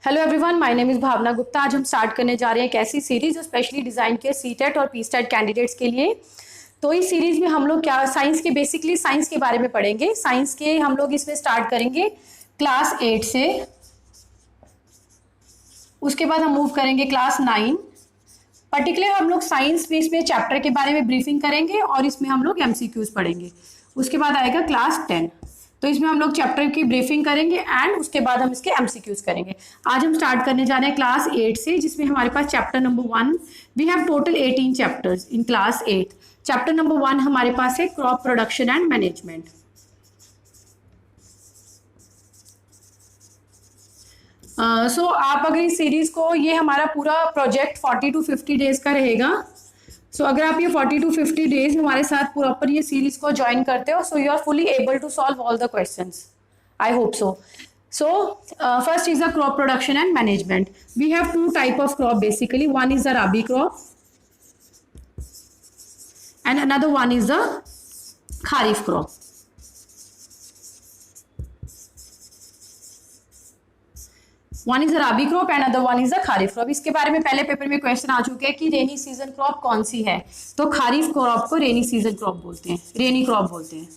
Hello everyone, my name is Bhavna Gupta. आज हम start करने जा रहे हैं एक ऐसी सीरीज जो स्पेशली डिज़ाइन की है सीटेट और पीस्टेट कैंडिडेट्स के लिए। तो इस सीरीज में हम लोग क्या साइंस के बेसिकली साइंस के बारे में पढ़ेंगे। साइंस के हम लोग इसमें स्टार्ट करेंगे क्लास 8 से, उसके बाद हम मूव करेंगे क्लास 9। पर्टिकुलर हम लोग साइंस में इसमें चैप्टर के बारे में ब्रीफिंग करेंगे और इसमें हम लोग एमसीक्यूज पढ़ेंगे। उसके बाद आएगा क्लास 10, तो इसमें हम लोग चैप्टर की ब्रीफिंग करेंगे एंड उसके बाद हम इसके एमसीक्यूज करेंगे। आज हम स्टार्ट करने जा रहे हैं क्लास 8 से, जिसमें हमारे पास chapter number 1, we have total 18 chapters in class 8। Chapter number 1 हमारे पास है crop production and management. So आप अगर इस सीरीज को, ये हमारा पूरा प्रोजेक्ट 40 to 50 डेज का रहेगा। सो अगर आप ये 40 to 50 डेज हमारे साथ प्रॉपर ये सीरीज को ज्वाइन करते हो, so you are fully able to solve all the questions, I hope so. So first is the crop production and management. We have two type of crop basically. One is the rabi crop and another one is the kharif crop. One is the rabi crop and another one is the kharif crop. इसके बारे में पहले paper में question आ चुके हैं कि rainy season crop कौन सी है। तो खारिफ क्रॉप को रेनी सीजन क्रॉप बोलते हैं, रेनी क्रॉप बोलते हैं।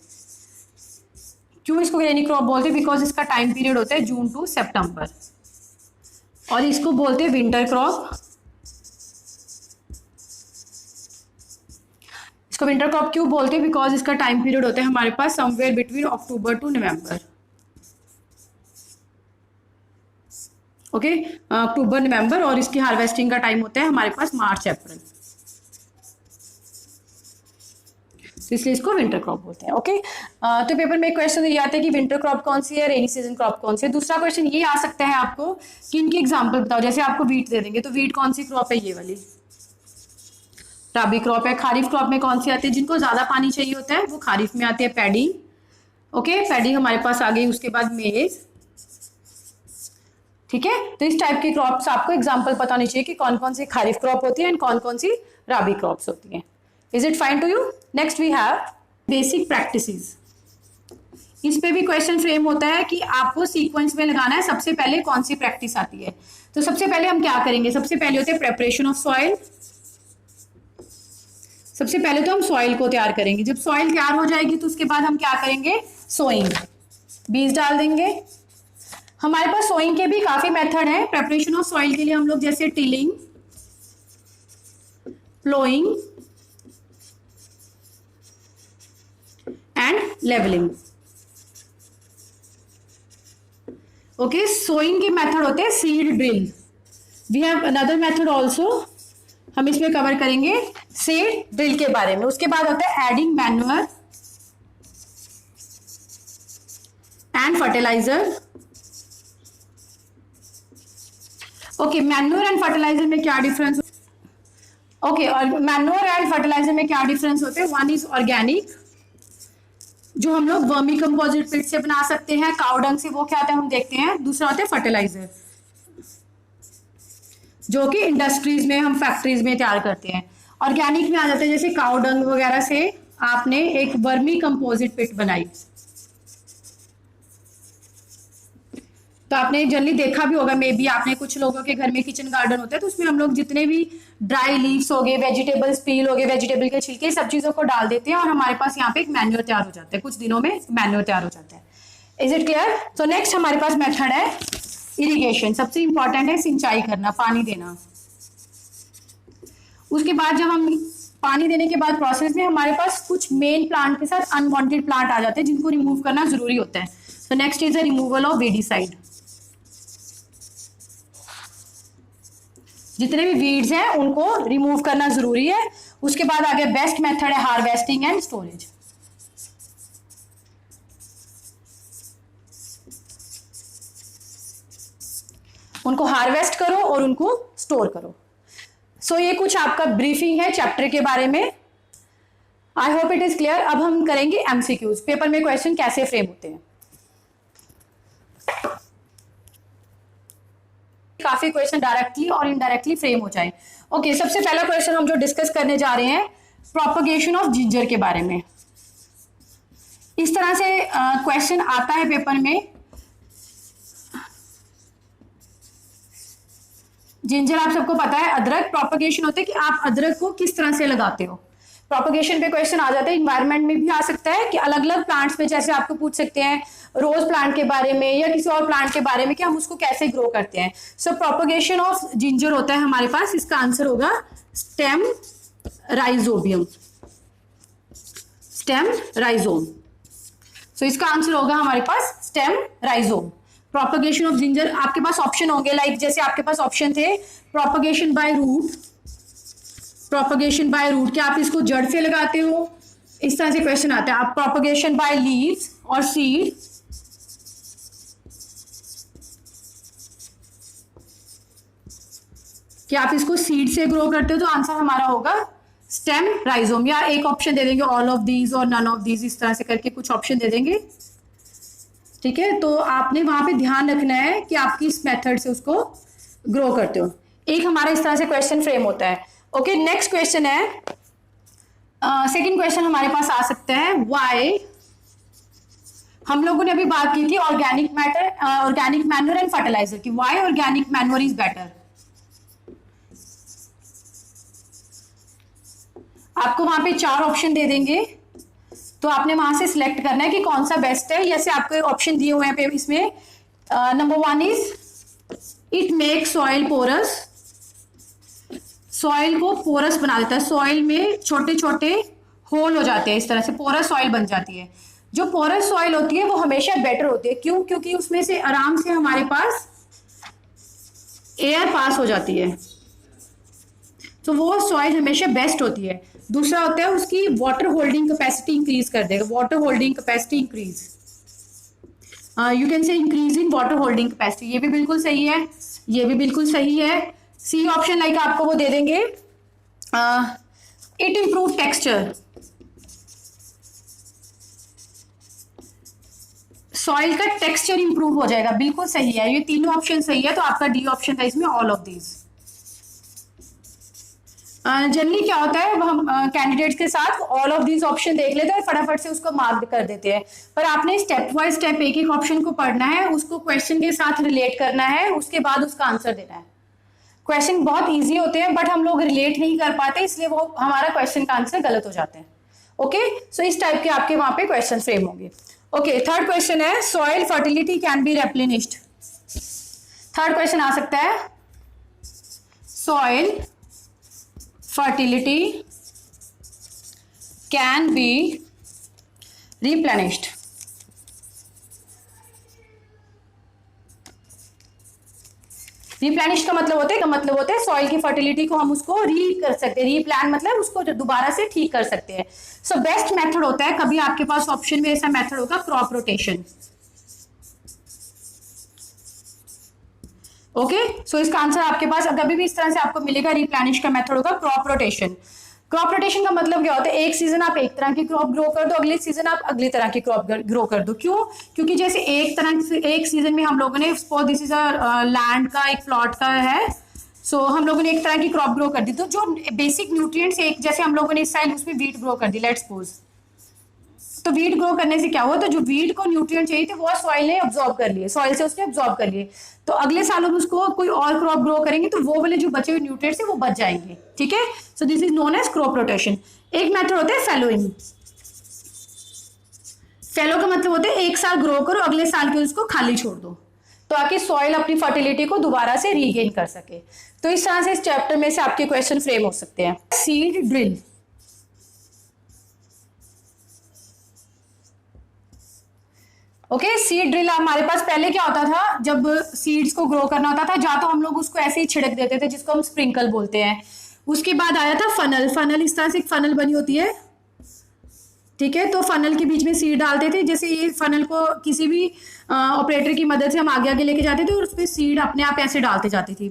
क्यों इसको रेनी क्रॉप बोलते हैं? बिकॉज इसका टाइम पीरियड होता है जून टू सितंबर। और इसको बोलते हैं विंटर क्रॉप। इसको विंटर क्रॉप क्यों बोलते हैं? बिकॉज इसका टाइम पीरियड होता है हमारे पास somewhere between October to November. Okay, October November, और इसकी हार्वेस्टिंग का टाइम होता है हमारे पास मार्च अप्रैल, तो इसलिए इसको विंटर क्रॉप बोलते हैं। ओके, तो पेपर में एक क्वेश्चन ये आता है कि विंटर क्रॉप कौन सी है, रेनी सीजन क्रॉप कौन सी है। दूसरा क्वेश्चन ये आ सकता है आपको कि इनकी एग्जांपल बताओ। जैसे आपको वीट दे देंगे, तो वीट कौन सी क्रॉप है? ये वाली राबी क्रॉप है। खारिफ क्रॉप में कौन सी आती है? जिनको ज्यादा पानी चाहिए होता है वो खारिफ में आती है, पैडी। ओके, पैडी हमारे पास आ गई। उसके बाद मेज, ठीक है। तो इस टाइप की क्रॉप्स आपको एग्जाम्पल पता होनी चाहिए कि कौन कौन सी खारिफ क्रॉप होती है एंड कौन कौन सी राबी क्रॉप्स होती हैं। Is it fine to you? Next we have basic practices. इस पे भी क्वेश्चन फ्रेम होता है कि आपको सीक्वेंस में लगाना है सबसे पहले कौन सी प्रैक्टिस आती है। तो सबसे पहले हम क्या करेंगे? सबसे पहले होते हैं प्रेपरेशन ऑफ सॉइल। सबसे पहले तो हम सॉइल को तैयार करेंगे। जब सॉइल तैयार हो जाएगी तो उसके बाद हम क्या करेंगे? सोइंग, बीज डाल देंगे। हमारे पास सोइंग के भी काफी मेथड है। प्रेपरेशन ऑफ सॉइल के लिए हम लोग जैसे tilling, ploughing and levelling. Okay, sowing के मेथड होते हैं seed drill. We have another method also, हम इसमें कवर करेंगे सीड ड्रिल के बारे में। उसके बाद होता है adding manure and fertiliser. Okay, manure and fertiliser में क्या डिफरेंस? ओके, और मैन्योर एंड फर्टिलाइजर में क्या डिफरेंस होते हैं? वन इज ऑर्गेनिक, जो हम लोग वर्मी कंपोजिट पिट से बना सकते हैं, काउ डंग से, वो क्या होता है हम देखते हैं। दूसरा होता है फर्टिलाइजर, जो कि इंडस्ट्रीज में, हम फैक्ट्रीज में तैयार करते हैं। ऑर्गेनिक में आ जाते हैं जैसे काउ डंग वगैरह से आपने एक वर्मी कंपोजिट पिट बनाई, तो आपने जनरली देखा भी होगा, मे बी आपने, कुछ लोगों के घर में किचन गार्डन होता है, तो उसमें हम लोग जितने भी ड्राई लीव्स हो गए, वेजिटेबल्स पील हो गए, वेजिटेबल के छिलके, सब चीजों को डाल देते हैं और हमारे पास यहाँ पे एक मैन्योर तैयार हो जाता है। कुछ दिनों में मैन्योर तैयार हो जाता है। Is it clear? तो नेक्स्ट हमारे पास मेथड है इरिगेशन। सबसे इंपॉर्टेंट है सिंचाई करना, पानी देना। उसके बाद जब हम पानी देने के बाद प्रोसेस में हमारे पास कुछ मेन प्लांट के साथ अनवांटेड प्लांट आ जाते हैं, जिनको रिमूव करना जरूरी होता है। तो next is the removal of weedicide. जितने भी वीड्स हैं उनको रिमूव करना जरूरी है। उसके बाद आगे बेस्ट मेथड है हार्वेस्टिंग एंड स्टोरेज। उनको हार्वेस्ट करो और उनको स्टोर करो। सो ये कुछ आपका ब्रीफिंग है चैप्टर के बारे में। I hope it is clear. अब हम करेंगे एमसीक्यूज। पेपर में क्वेश्चन कैसे फ्रेम होते हैं। काफी क्वेश्चन डायरेक्टली और इनडायरेक्टली फ्रेम हो जाए। ओके, सबसे पहला क्वेश्चन हम जो डिस्कस करने जा रहे हैं प्रोपगेशन ऑफ जिंजर के बारे में। इस तरह से क्वेश्चन आता है पेपर में जिंजर आप सबको पता है, अदरक। प्रोपगेशन होता है कि आप अदरक को किस तरह से लगाते हो। प्रोपगेशन पे क्वेश्चन आ जाता है, इन्वायरमेंट में भी आ सकता है कि अलग अलग प्लांट्स में, जैसे आपको पूछ सकते हैं रोज प्लांट के बारे में या किसी और प्लांट के बारे में कि हम उसको कैसे ग्रो करते हैं। सो प्रोपगेशन ऑफ जिंजर होता है हमारे पास, इसका आंसर होगा stem rhizobium, stem rhizome. So इसका आंसर होगा हमारे पास stem rhizome. Propagation of ginger, आपके पास ऑप्शन होंगे, लाइक जैसे आपके पास ऑप्शन थे propagation by root, propagation by root क्या आप इसको जड़ से लगाते हो, इस तरह से क्वेश्चन आता है। आप प्रोपगेशन बाय लीव्स और सीड, क्या आप इसको सीड से ग्रो करते हो, तो आंसर हमारा होगा स्टेम राइजोम। या एक ऑप्शन दे देंगे ऑल ऑफ दीज और नन ऑफ दीज, इस तरह से करके कुछ ऑप्शन दे देंगे, ठीक है। तो आपने वहां पे ध्यान रखना है कि आप किस मेथड से उसको ग्रो करते हो। एक हमारा इस तरह से क्वेश्चन फ्रेम होता है। ओके, नेक्स्ट क्वेश्चन है, सेकंड क्वेश्चन हमारे पास आ सकता है व्हाई। हम लोगों ने अभी बात की थी organic matter, organic manure and fertiliser की, why organic manure is better. आपको वहां पे 4 ऑप्शन दे देंगे, तो आपने वहां से सिलेक्ट करना है कि कौन सा बेस्ट है। जैसे आपको ऑप्शन दिए हुए हैं पे इसमें, number 1 is it make soil porous, soil को पोरस बना देता है, सॉइल में छोटे छोटे होल हो जाते हैं, इस तरह से पोरस सॉइल बन जाती है। जो पोरस सॉइल होती है वो हमेशा बेटर होती है, क्यों? क्योंकि उसमें से आराम से हमारे पास एयर पास हो जाती है, तो वो सॉइल हमेशा बेस्ट होती है। दूसरा होता है उसकी वाटर होल्डिंग कैपेसिटी इंक्रीज कर देगा, water holding capacity increase, you can say increase in water holding capacity, ये भी बिल्कुल सही है, ये भी बिल्कुल सही है। सी ऑप्शन लाइक आपको वो दे देंगे, इट इंप्रूव टेक्सचर, सॉइल का टेक्सचर इंप्रूव हो जाएगा, बिल्कुल सही है, ये तीनों ऑप्शन सही है। तो आपका डी ऑप्शन था इसमें ऑल ऑफ दीज। जनरली क्या होता है, हम कैंडिडेट्स के साथ ऑल ऑफ दीज ऑप्शन देख लेते हैं और फटाफट से उसको मार्क कर देते हैं, पर आपने स्टेप बाय स्टेप एक एक ऑप्शन को पढ़ना है, उसको क्वेश्चन के साथ रिलेट करना है, उसके बाद उसका आंसर देना है। क्वेश्चन बहुत इजी होते हैं बट हम लोग रिलेट नहीं कर पाते, इसलिए वो हमारा क्वेश्चन का आंसर गलत हो जाते हैं। ओके, सो इस टाइप के आपके वहां पे क्वेश्चन फ्रेम होंगे। ओके, थर्ड क्वेश्चन है soil fertility can be replenished. Third question आ सकता है soil fertility can be replenished। Replenish का मतलब होता है सॉइल की फर्टिलिटी को हम उसको री कर सकते हैं, रीप्लान मतलब उसको दोबारा से ठीक कर सकते हैं। सो बेस्ट मेथड होता है, कभी आपके पास ऑप्शन में ऐसा मेथड होगा क्रॉप रोटेशन। ओके, सो इसका आंसर आपके पास कभी भी इस तरह से आपको मिलेगा, रिप्लेनिश का मेथड होगा क्रॉप रोटेशन। क्रॉप रोटेशन का मतलब क्या होता है, एक सीजन आप एक तरह की क्रॉप ग्रो कर दो, अगले सीजन आप अगली तरह की क्रॉप ग्रो कर दो। क्यों? क्योंकि जैसे एक सीजन में हम लोगों ने, दिस इज अ लैंड का एक प्लॉट का है, सो हम लोगों ने एक तरह की क्रॉप ग्रो कर दी, तो जो बेसिक न्यूट्रिएंट्स एक, जैसे हम लोगों ने इस साइड उसमें वीट ग्रो कर दी, लेट्स सपोज, तो वीट ग्रो करने से क्या हुआ, तो जो वीट को न्यूट्रिएंट चाहिए थे वो सॉइल ने अब्सॉर्ब कर लिए, सॉइल से उसने अब्सॉर्ब कर लिए, तो अगले साल हम उसको कोई और क्रॉप ग्रो करेंगे तो वो वाले जो बचे हुए न्यूट्रिएंट्स है वो बच जाएंगे। ठीक है, so this is known as crop rotation. एक मेथड होता है फैलोइंग। फैलो का मतलब होता है एक साल ग्रो करो, अगले साल के उसको खाली छोड़ दो, तो आके सॉइल अपनी फर्टिलिटी को दोबारा से रीगेन कर सके। तो इस तरह से इस चैप्टर में से आपके क्वेश्चन फ्रेम हो सकते हैं। Seed drill, okay, seed drill हमारे पास पहले क्या होता था, जब सीड्स को ग्रो करना होता था, या तो हम लोग उसको ऐसे ही छिड़क देते थे, जिसको हम स्प्रिंकल बोलते हैं। उसके बाद आया था फनल। फनल इस तरह से एक फनल बनी होती है, ठीक है, तो फनल के बीच में सीड डालते थे, जैसे ये फनल को किसी भी ऑपरेटर की मदद से हम आगे आगे लेके जाते थे और उसमें सीड अपने आप ऐसे डालते जाती थी।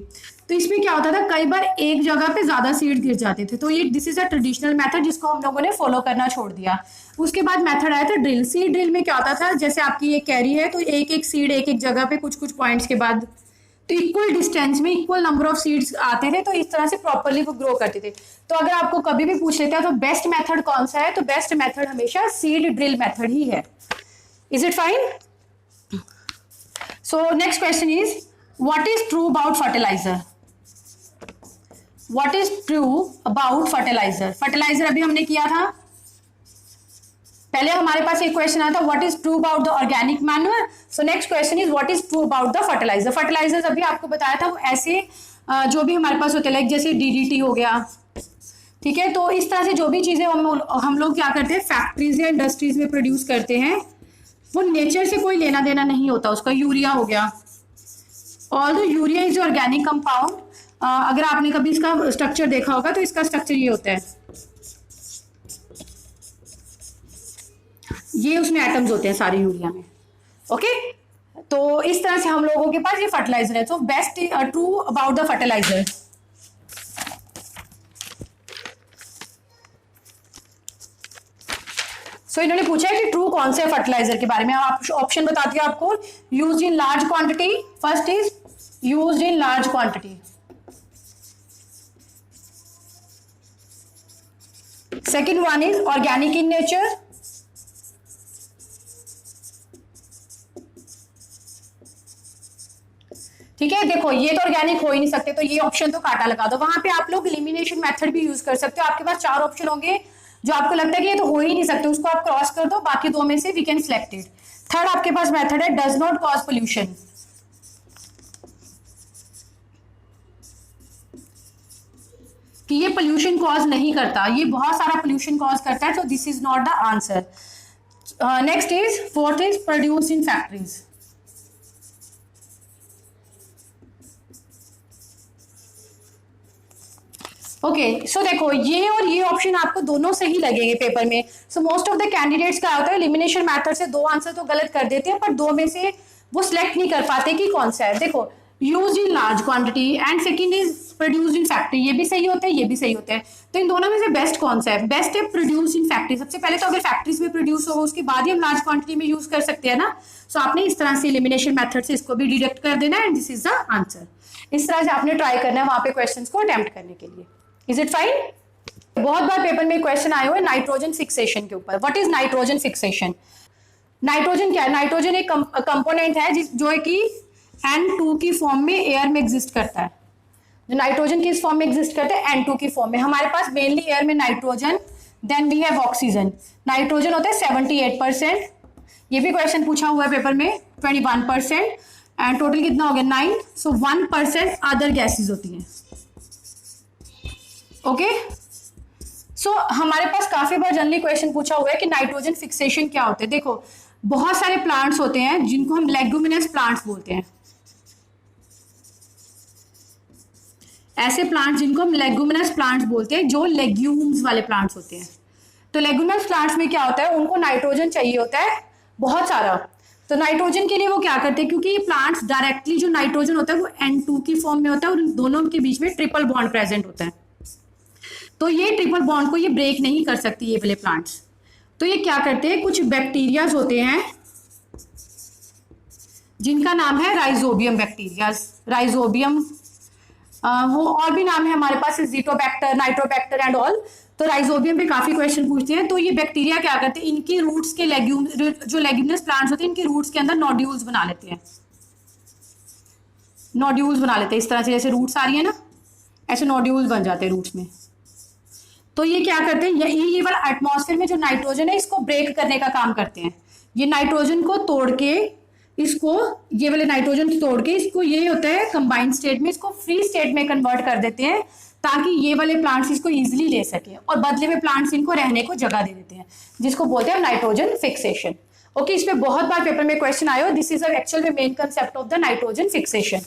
तो इसमें क्या होता था, कई बार एक जगह पे ज्यादा सीड गिर जाते थे, तो ये this is a traditional method जिसको हम लोगों ने फॉलो करना छोड़ दिया। उसके बाद मेथड आया था ड्रिल। सीड ड्रिल में क्या होता था, जैसे आपकी ये कैरी है, तो एक एक सीड एक एक जगह पे कुछ कुछ पॉइंट्स के बाद, तो इक्वल डिस्टेंस में इक्वल नंबर ऑफ सीड्स आते थे, तो इस तरह से प्रॉपरली वो ग्रो करते थे। तो अगर आपको कभी भी पूछ लेता है तो बेस्ट मेथड कौन सा है, तो बेस्ट मेथड हमेशा सीड ड्रिल मेथड ही है। Is it fine? So next question is what is true about fertiliser. What is true about fertiliser. Fertiliser अभी हमने किया था, पहले हमारे पास एक क्वेश्चन आया था what is true about the organic manure. So next question is what is true about the fertiliser. Fertiliser अभी आपको बताया था वो ऐसे जो भी हमारे पास होते हैं, लाइक जैसे डीडीटी हो गया, ठीक है। तो इस तरह से जो भी चीजें हम लोग क्या करते हैं, फैक्ट्रीज या इंडस्ट्रीज में प्रोड्यूस करते हैं, वो नेचर से कोई लेना देना नहीं होता उसका। यूरिया हो गया, all the urea is organic compound. अगर आपने कभी इसका स्ट्रक्चर देखा होगा तो इसका स्ट्रक्चर ये होता है, ये उसमें एटम्स होते हैं सारे यूरिया में, ओके। तो इस तरह से हम लोगों के पास ये फर्टिलाइजर है। So best true about the fertiliser. So इन्होंने पूछा है कि ट्रू कौन से फर्टिलाइजर के बारे में। आप ऑप्शन बता दिया आपको, used in large quantity, first is used in large quantity, second one is organic in nature, ठीक है। देखो ये तो ऑर्गेनिक हो ही नहीं सकते, तो ये ऑप्शन तो काटा लगा दो। वहां पे आप लोग एलिमिनेशन मेथड भी यूज कर सकते हो। आपके पास 4 ऑप्शन होंगे, जो आपको लगता है कि ये तो हो ही नहीं सकते, उसको आप क्रॉस कर दो, बाकी 2 में से वी कैन सिलेक्टेड। थर्ड आपके पास मेथड है डज नॉट कॉज पोल्यूशन, कि ये पोल्यूशन कॉज नहीं करता, ये बहुत सारा पोल्यूशन कॉज करता है, तो this is not the answer. Next is fourth is produce in factories. Okay, so देखो ये और ये ऑप्शन आपको दोनों सही लगेंगे पेपर में। So most of the candidates का होता है एलिमिनेशन मेथड से 2 आंसर तो गलत कर देते हैं, पर 2 में से वो सिलेक्ट नहीं कर पाते कि कौन सा है। देखो use in large quantity and second is produce in factory, ये भी सही होता है, ये भी सही होता है। तो इन दोनों में से बेस्ट कौन सा है? बेस्ट है प्रोड्यूस इन फैक्ट्री। सबसे पहले तो अगर फैक्ट्रीज में प्रोड्यूस होगा उसके बाद ही हम लार्ज क्वांटिटी में यूज कर सकते हैं ना। सो आपने इस तरह से एलिमिनेशन मेथड से इसको भी डिडक्ट कर देना है, and this is the answer. इस तरह से आपने ट्राई करना है वहां पे क्वेश्चन को अटेम्प्ट करने के लिए। Is it fine? बहुत बार पेपर में क्वेश्चन आए हुए नाइट्रोजन फिक्सेशन के ऊपर। What is nitrogen fixation? Nitrogen क्या है? नाइट्रोजन एक कंपोनेंट है जो है कि N2 की फॉर्म में एयर में एग्जिस्ट करता है। जो नाइट्रोजन किस फॉर्म में एग्जिस्ट करता है? N2 की फॉर्म में। हमारे पास मेनली एयर में nitrogen, then we have oxygen. Nitrogen होता है 78%, ये भी क्वेश्चन पूछा हुआ है पेपर में, 21%, एंड टोटल कितना हो गया 9। सो 1% अदर गैसेज होती हैं, ओके। सो हमारे पास काफी बार जनरली क्वेश्चन पूछा हुआ है कि नाइट्रोजन फिक्सेशन क्या होता है। देखो बहुत सारे प्लांट्स होते हैं जिनको हम लेग्यूमिनस प्लांट्स बोलते हैं, ऐसे प्लांट्स जिनको हम लेग्यूमिनस प्लांट्स बोलते हैं, जो लेग्यूम्स वाले प्लांट्स होते हैं। तो लेग्यूमिनस प्लांट्स में क्या होता है, उनको नाइट्रोजन चाहिए होता है बहुत सारा। तो नाइट्रोजन के लिए वो क्या करते हैं, क्योंकि ये प्लांट्स डायरेक्टली जो नाइट्रोजन होता है वो N2 की फॉर्म में होता है और उन दोनों के बीच में ट्रिपल बॉन्ड प्रेजेंट होता है। तो ये ट्रिपल बॉन्ड को ये ब्रेक नहीं कर सकती ये वाले प्लांट्स। तो ये क्या करते हैं, कुछ बैक्टीरियाज होते हैं जिनका नाम है राइजोबियम बैक्टीरियाज। राइजोबियम वो और भी नाम है हमारे पास, जीटोबैक्टर, नाइट्रोबैक्टर एंड ऑल। तो राइजोबियम पे काफी क्वेश्चन पूछते हैं। तो ये बैक्टीरिया क्या करते हैं, इनके रूट्स के जो लेग्यूमिनस प्लांट्स होते हैं, इनके रूट्स के अंदर नोड्यूल्स बना लेते हैं। नोड्यूल्स बना लेते हैं इस तरह से, जैसे रूट्स आ रही है ना, ऐसे नोड्यूल्स बन जाते हैं रूट्स में। तो ये क्या करते हैं, ये वाला एटमॉस्फेयर में जो नाइट्रोजन है इसको ब्रेक करने का काम करते हैं। ये नाइट्रोजन को तोड़ के इसको, ये वाले नाइट्रोजन को तोड़ के इसको, ये होता है कंबाइंड स्टेट में, इसको फ्री स्टेट में कन्वर्ट कर देते हैं ताकि ये वाले प्लांट्स इसको इजीली ले सके, और बदले में प्लांट्स इनको रहने को जगह दे देते हैं, जिसको बोलते हैं नाइट्रोजन फिक्सेशन। ओके, इस पे बहुत बार पेपर में क्वेश्चन आया, दिस इज एक्चुअल में main concept of the nitrogen fixation.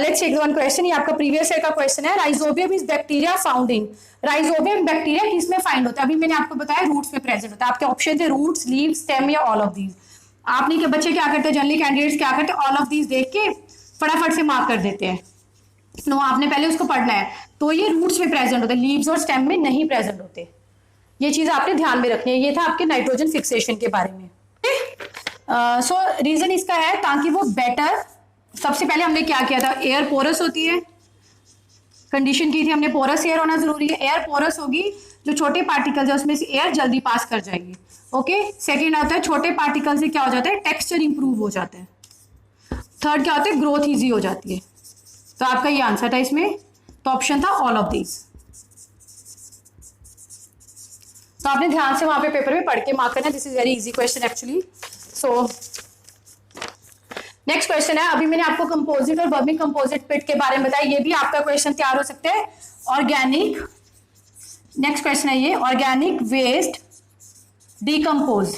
Let's take one question, ये आपका प्रीवियस ईयर का क्वेश्चन है। Rhizobium is bacteria found in, Rhizobium bacteria किस में फाइंड होता है? अभी मैंने आपको बताया रूट्स में प्रेजेंट होता है। आपके ऑप्शन थे रूट्स, लीव्स, स्टेम या ऑल ऑफ दीज। आपने के बच्चे क्या करते हैं, जनरली कैंडिडेट्स क्या करते हैं, ऑल ऑफ दीज देख के फटाफट से मार्क कर देते हैं। नो, आपने पहले उसको पढ़ना है। तो ये रूट्स में प्रेजेंट होते हैं, लीव्स और स्टेम में नहीं प्रेजेंट होते। ये चीज आपने ध्यान में रखनी है। ये था आपके नाइट्रोजन फिक्सेशन के बारे में। सो रीजन इसका है ताकि वो बेटर, सबसे पहले हमने क्या किया था, एयर पोरस होती है, कंडीशन की थी हमने पोरस एयर होना जरूरी है। एयर पोरस होगी, जो छोटे पार्टिकल्स है उसमें से एयर जल्दी पास कर जाएगी। ओके, सेकेंड आता है छोटे पार्टिकल से क्या हो जाता है, टेक्सचर इंप्रूव हो जाता है। थर्ड क्या होता है, ग्रोथ ईजी हो जाती है। तो आपका ये आंसर था इसमें तो ऑप्शन था ऑल ऑफ दीज। तो आपने ध्यान से वहां पे पेपर में पढ़ के मार्क करना। This is very easy question actually. So next question है, अभी मैंने आपको कंपोजिट और वर्मी कंपोजिट पिट के बारे में बताया, ये भी आपका क्वेश्चन तैयार हो सकते हैं। ऑर्गेनिक, नेक्स्ट क्वेश्चन है ये, ऑर्गेनिक वेस्ट डिकम्पोज।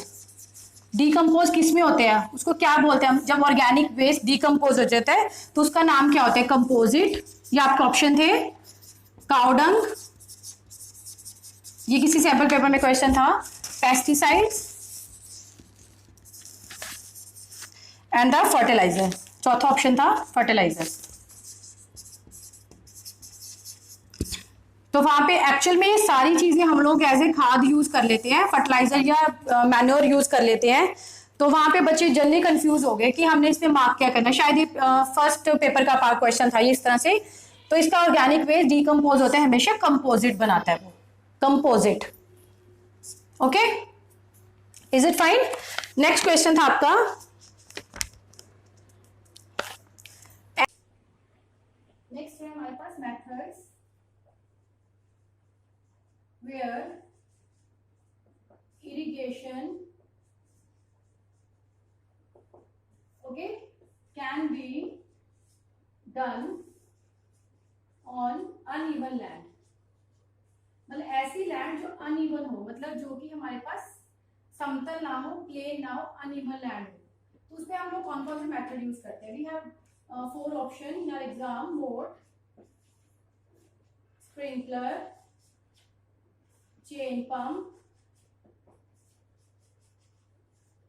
डिकम्पोज किस में होते हैं, उसको क्या बोलते हैं? जब ऑर्गेनिक वेस्ट डिकम्पोज हो जाता है तो उसका नाम क्या होता है? कंपोजिट। ये आपके ऑप्शन थे काउडंग, ये किसी सैंपल पेपर में क्वेश्चन था, पेस्टिसाइड्स एंड द फर्टिलाइजर। चौथा ऑप्शन था फर्टिलाइजर। तो वहां पे एक्चुअल में ये सारी चीजें हम लोग एज ए खाद यूज कर लेते हैं, फर्टिलाइजर या मैन्योर यूज कर लेते हैं। तो वहां पे बच्चे जल्दी कंफ्यूज हो गए कि हमने इसमें मार्क क्या करना है। शायद ये फर्स्ट पेपर का क्वेश्चन था ये इस तरह से। तो इसका ऑर्गेनिक वेस्ट डिकम्पोज होता है, हमेशा कंपोजिट बनाता है वो, composite. Okay, is it fine? Next question था आपका, नेक्स्ट है हमारे पास methods where irrigation okay can be done on uneven land। मतलब ऐसी लैंड जो अनइवन हो, मतलब जो कि हमारे पास समतल ना हो, प्लेन ना हो, अनइवन लैंड हो, तो उसमें हम लोग कौन कौन से मेथड यूज करते हैं? We have 4 option in our exam, moat, sprinkler, chain pump,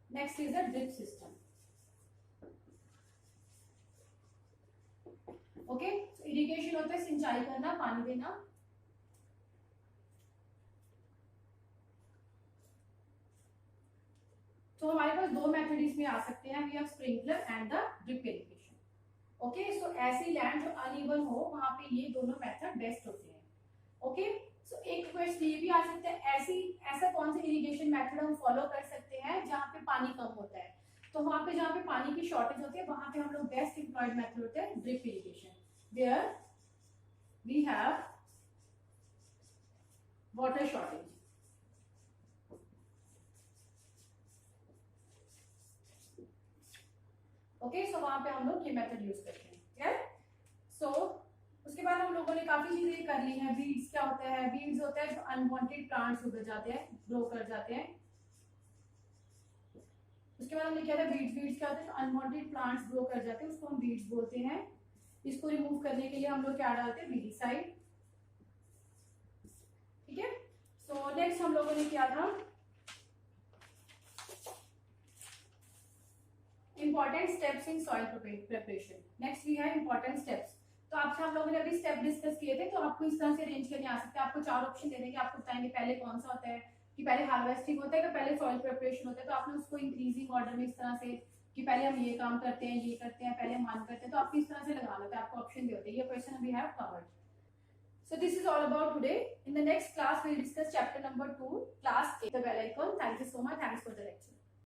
next is a drip system। Okay, irrigation होता है सिंचाई करना, पानी देना। तो हमारे पास दो मेथड इसमें आ सकते हैं, we have sprinkler and the drip irrigation. Okay, so ऐसी लैंड जो अनइवन हो वहां पे ये दोनों मेथड बेस्ट होते हैं। ओके, सो एक क्वेश्चन ये भी आ सकता है, ऐसा कौन सा इरिगेशन मेथड हम फॉलो कर सकते हैं जहां पे पानी कम होता है? तो वहां पे जहां पे पानी की शॉर्टेज होती है वहां पे हम लोग बेस्ट एम्प्लॉयड मेथड होता है drip irrigation, where we have water shortage. Okay, so वहां पे हम लोग ये मेथड यूज करते हैं। क्लियर? सो उसके बाद हम लोगों ने काफी चीजें कर ली हैं। वीड्स क्या होता है? वीड्स होता है जो अनवांटेड प्लांट्स उग जाते हैं, ग्रो कर जाते हैं। उसके बाद हमने क्या था, वीड्स क्या होता है? जो अनवांटेड प्लांट्स ग्रो कर जाते हैं उसको हम वीड्स बोलते हैं। इसको रिमूव करने के लिए हम लोग क्या डालते हैं? वीडीसाइड। ठीक है, सो नेक्स्ट हम लोगों ने किया था important steps in soil preparation. Next we है इंपॉर्टेंट स्टेप्स। तो आपसे हम लोगों ने अभी स्टेप डिस्कस किए थे, तो आपको इस तरह से अरेंज करने आ सकते हैं। आपको 4 ऑप्शन दे देंगे, आपको बताएंगे पहले कौन सा होता है, कि पहले हार्वेस्टिंग होता है कि पहले सॉइल प्रिपरेशन होता है। तो आपने उसको इंक्रीजिंग ऑर्डर में इस तरह से कि पहले हम ये काम करते हैं, ये करते हैं, पहले हम मान करते हैं, तो आपको इस तरह से लगाना होता है। आपको ऑप्शन दे होते हैं। ये question we have covered. So this is all about today. In the next class, we will discuss chapter number 2, class 8, the bell icon. Thank you so much. Thanks for the lecture.